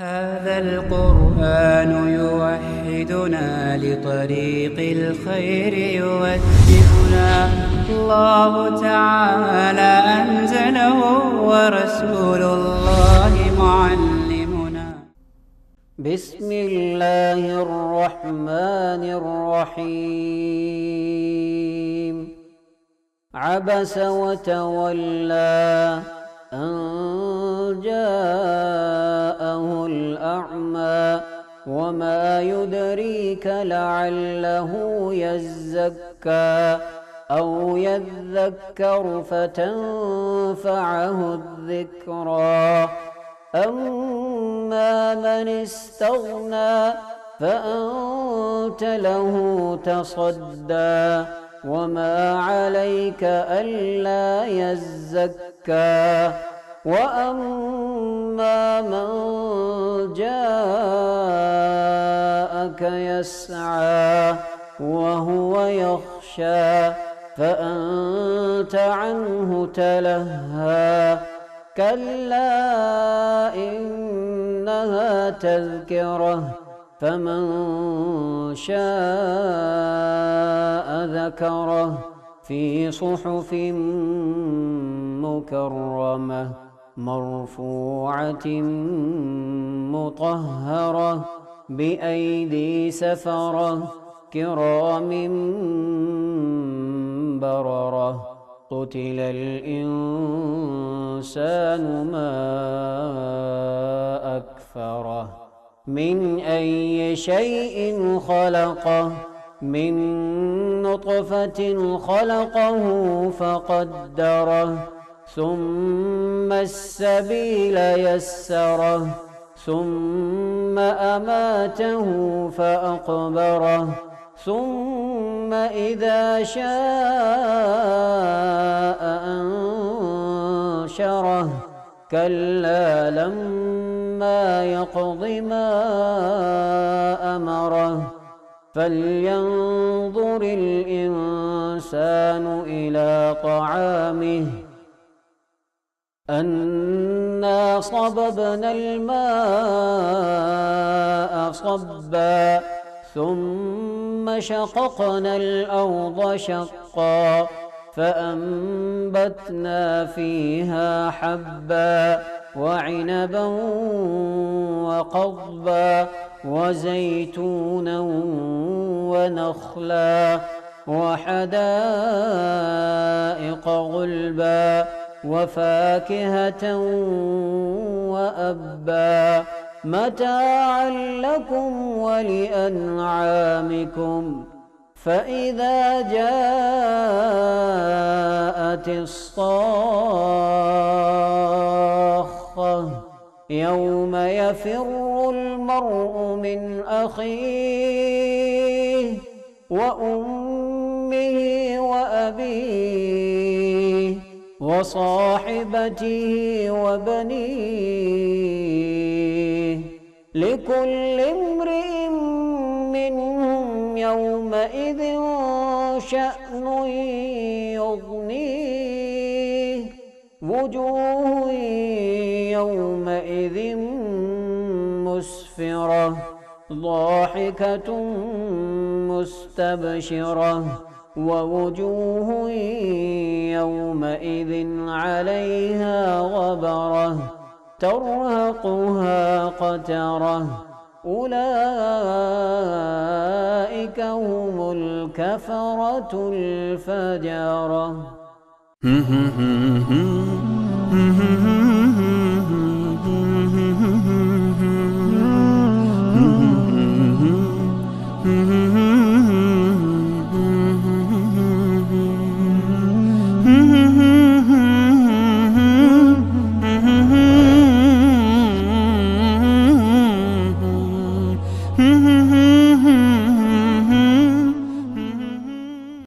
هذا القرآن يوحدنا لطريق الخير يوجهنا. الله تعالى أنزله ورسول الله معلمنا. بسم الله الرحمن الرحيم. عبس وتولى أن جاءه الأعمى وما يدريك لعله يزكى أو يذكر فتنفعه الذكرى. أما من استغنى فأنت له تصدى وما عليك ألا يزكى. وأما من جاءك يسعى وهو يخشى فأنت عنه تلهى. كلا إنها تذكرة فمن شاء ذكره في صحف مكرمة مرفوعة مطهرة بأيدي سفرة كرام بررة. قتل الإنسان ما أكفره من أي شيء خلقه من نطفة خلقه فقدره ثم السبيل يسره ثم أماته فأقبره ثم إذا شاء أنشره. كلا لما يقض ما أمره. فلينظر الإنسان إلى طعامه أنا صببنا الماء صبا ثم شققنا الأرض شقا فأنبتنا فيها حبا وعنبا وقضبا وزيتونا ونخلا وحدائق غلبا وفاكهة وأبا متاعا لكم ولأنعامكم. فإذا جاءت الصاخة يوم يفر المرء من أخيه وأمه وأبيه وصاحبته وبنيه لكل امرئ منهم يومئذ شأن يغنيه. وجوه يومئذ مسفرة ضاحكة مستبشرة ووجوه يومئذ عليها غبرة ترهقها قترة. أولئك هم الكفرة الفجرة.